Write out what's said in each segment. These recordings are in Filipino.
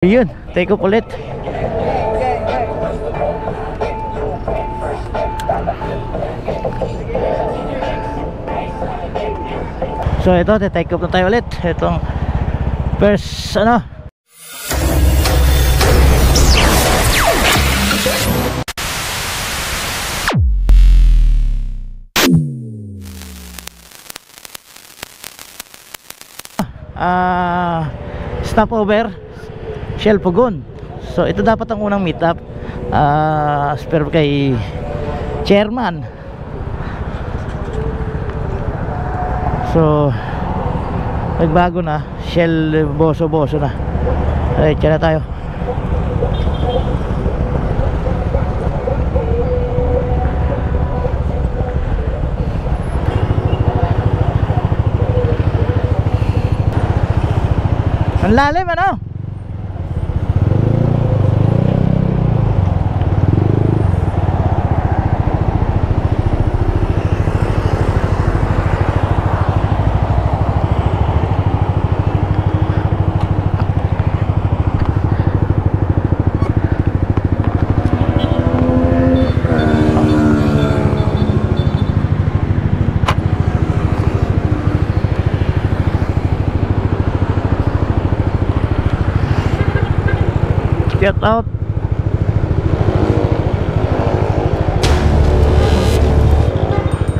Yun, take off ulit. So ito, take off na tayo ulit. Itong first ano, stopover Shell Pugon. So ito dapat ang unang meet up, spare kay chairman. So nagbago na, Shell boso na. Ay, tira tayo. Ang lalim ano? Get out.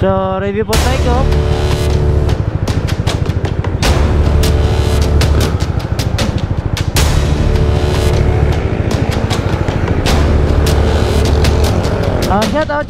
So review po tayo. Shout out.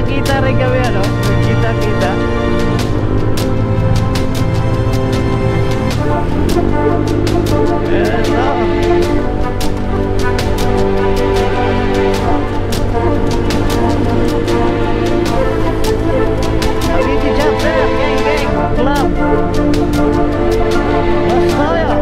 Kita rin kami ano, kita. Abiti Jumper, gang, club. Masaya.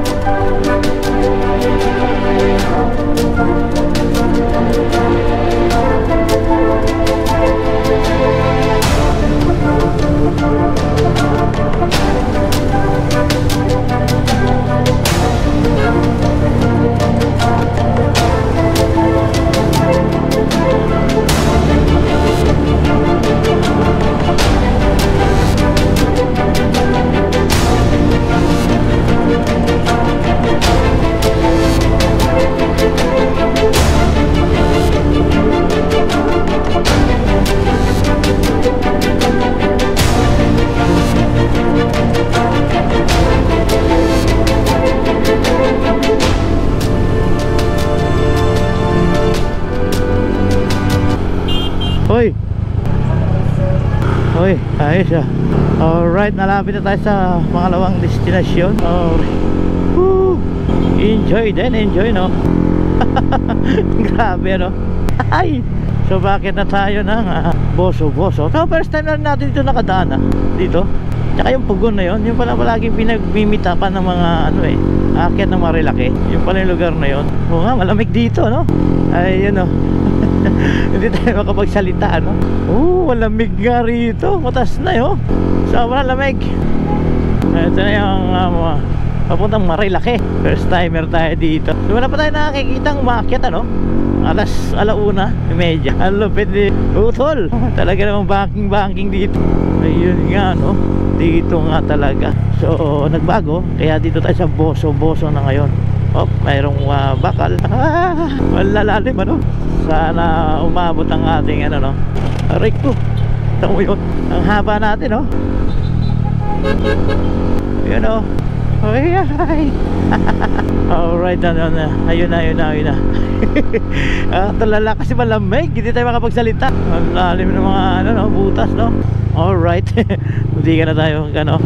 Hoy, ayos siya. Alright, nalapit na tayo sa pangalawang destinasyon. Enjoy no. Grabe no. Ay, so bakit na tayo ng boso. So first time na rin natin dito nakadaan dito. Tsaka yung Pugon na yun, yung pala palaging pinagmimitapan ng mga aakyat ng Marilaki. Yung pala yung lugar na yun. Oo nga, malamig dito no. Ay, yun no. Hindi tayo makapagsalita no. Malamig nga rito. Matas na yun. Sobrang lamig. Ito na yung papuntang Marilaki. First timer tayo dito. So wala pa tayo nakikita umaakyat ano. Alauna, medya. Ang lupit ni Utol. Talaga namang banking dito. Ayun nga no. Dito nga talaga. So nagbago. Kaya dito tayo sa boso na ngayon. Oh, mayroong bakal. Malalalim ano. Sana umabot ang ating ano no. Aray ko. Tama yun. Ang haba natin no. Yun o. Ay ay. Alright, ano na. Ayun na. Tulala kasi malamig. Hindi tayo makapagsalita. Ang lalim ng mga ano no, butas no. Alright. Hindi ka na tayo ano,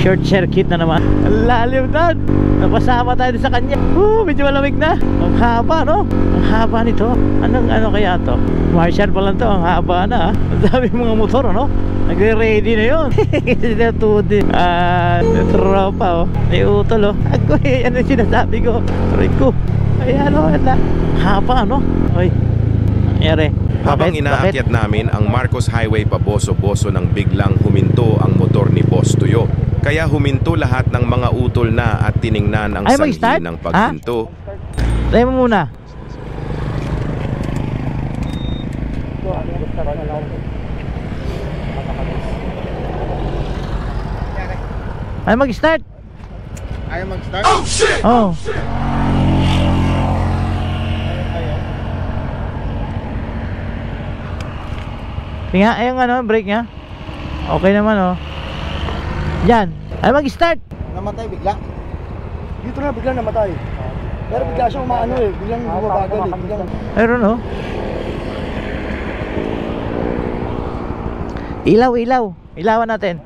short circuit na naman. Ang lalim na. Napasama tayo sa kanya. Medyo malamig na. Ang haba no. Ang haba nito. Anong ano kaya to? Martial pa lang to. Ang haba na. Ang dami mga motor ano. Nagre-ready na yun. Sinatuod din. Tropa oh. May utol oh. Ako ano yung sinasabi ko. Sorry ko. Ayan o. Haba no. Ay. Nangyari. Habang inaakyat namin ang Marcos Highway pa Boso-Boso nang biglang huminto ang motor ni Boss Tuyo. Kaya huminto lahat ng mga utol na at tiningnan ang sanhi ng paghinto. Try mo muna. Ay mag-start. Ayaw mag-start? Oh shit! Oh. Tingnan, ayun ano, brake niya. Okay naman oh. Diyan. Ay mag-start. Namatay bigla? Dito na bigla namatay. Pero bigla siya umaano eh. Biglang bumabagal eh. Biglang... Ayun oh. Ilaw. Ilawan natin.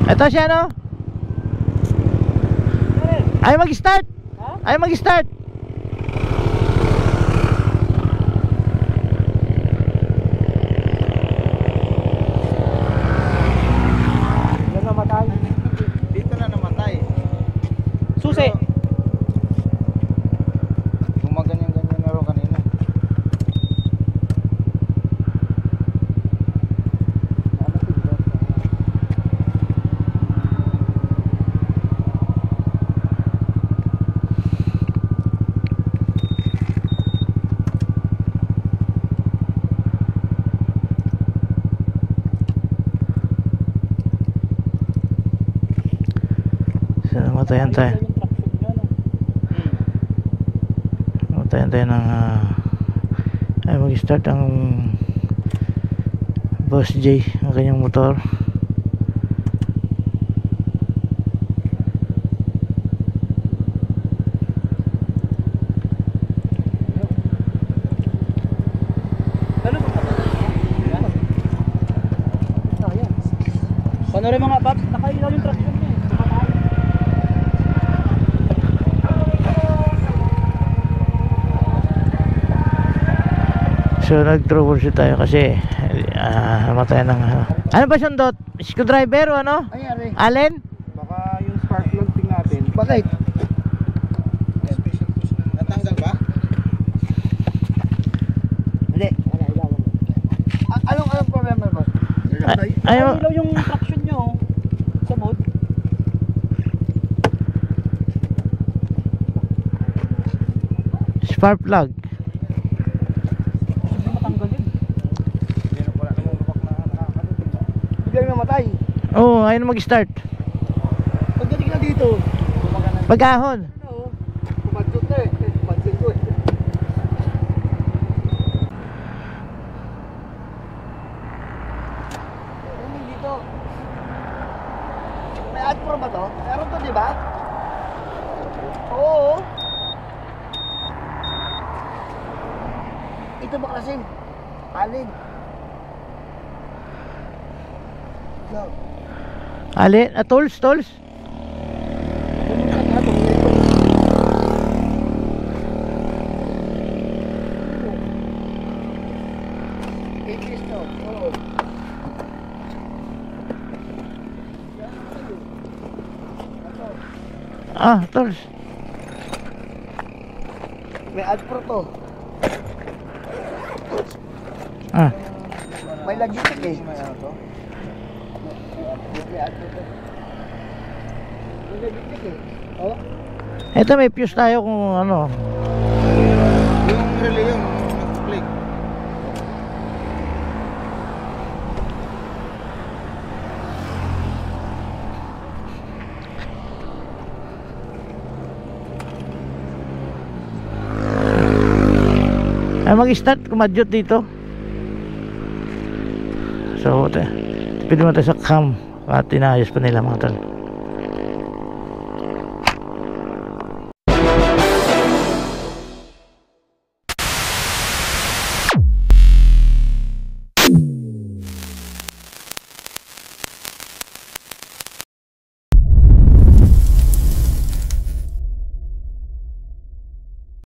Ito siya no. Ay mag-start. Ay mag-start. Dito na namatay. Dito na namatay. Susi. Gumaganyan-ganyan na ro kanina. Matayan tayo ng ay mag-start ang Boss J ang kanyang motor. Paano rin mga paps? Nakailaw yung traction niya eh. So nag-troubleshoot tayo kasi namatay ng ano ba sundot? Screwdriver o ano? Ay, ari. Allen? Baka yung spark plug ting natin. Bakit? Natanggal ba? Hindi. Anong problema mo? Ayaw. Ilaw yung traction nyo sa mode. Spark plug. Biglang namatay. Oo, ayaw na mag-start. Pagdating na dito, Pag-ahon. kumadsot na eh. Kumadsot ko eh. Ano dito? May ad pro ba to? Meron to di ba? Oo. Ito ba kasi? Alin? No. Allen, tools. Ah, tol. May Alpro to. Ah. May lagitik eh. May Alpro to. May lagitik eh. Oh. Ito may fuse tayo kung ano. Yung relay yung click. Ay mag-start, kumadyot dito. So, pwede mo tayo sa cam at inayos pa nila mga tol.